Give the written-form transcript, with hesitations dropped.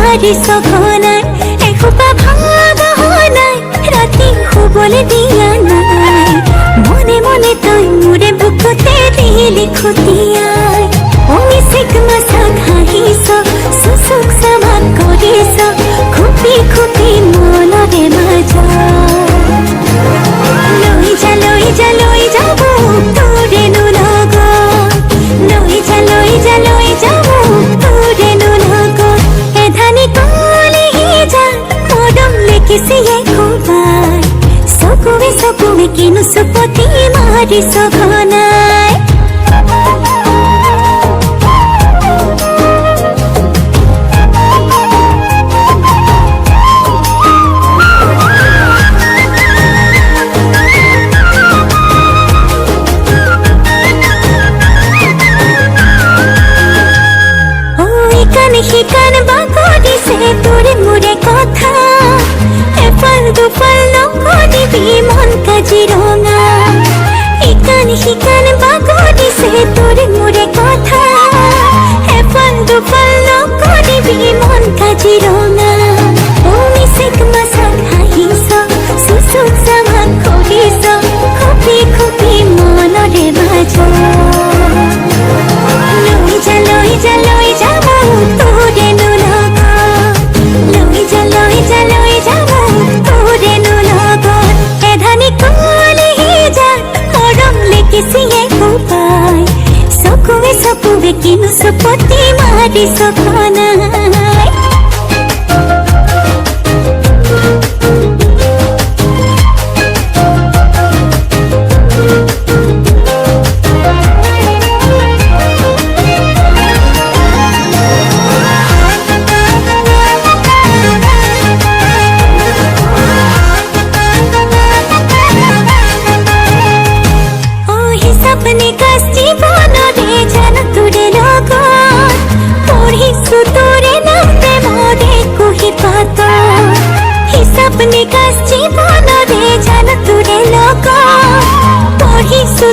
মাৰি সঘনাই এসোপা ভাঙা নাই ৰাতি শুবলৈ দিয়া নাই মনে মনে তই মোৰে বুকুতে দিলি খুটিয়াই অমিচিক মাছাক হাঁহিছ চুচুক চামাক কৰিছ খুপি খুপি মনৰে মাজত লৈ যা লৈ যা লৈ যাব তোৰেনো লগত লৈ যা লৈ যা লৈ যাব তোৰেনো লগত এধানি কলিহি যা মৰম লেকিছিয়ে খুবাই চকুৱে চকুৱে কিনো চুপতি মাৰিছ ঘনাই শিকান বাগৰিছে তোৰে মোৰে কথা এফাল দুফাল নকৰিবি মন কাজিৰঙা শিকান বাগৰিছে তোৰে মোৰে কথা এফাল দুফাল নকৰিবি মন কাজিৰঙা অমিচিক মাছাক হাঁহিছ চুচুক চামাক কৰিছ খুপি খুপি মনৰে মাজত লৈ যা লৈ যা লৈ যাব তোৰেনো লগত লৈ যা লৈ যা লৈ যাব তোৰেনো লগত এধানি কলিহি যা মৰম লেকিছিয়ে খুবাই চকুৱে চকুৱে কিনো চুপতি মাৰিছ ঘনাই सपने कष्टी बनरे जान तोरे লগত পঢ়িছো তোৰে নামে মোৰে কুহি পাত সপনে কষ্টি बनरे जान तोरे লগত পঢ়িছো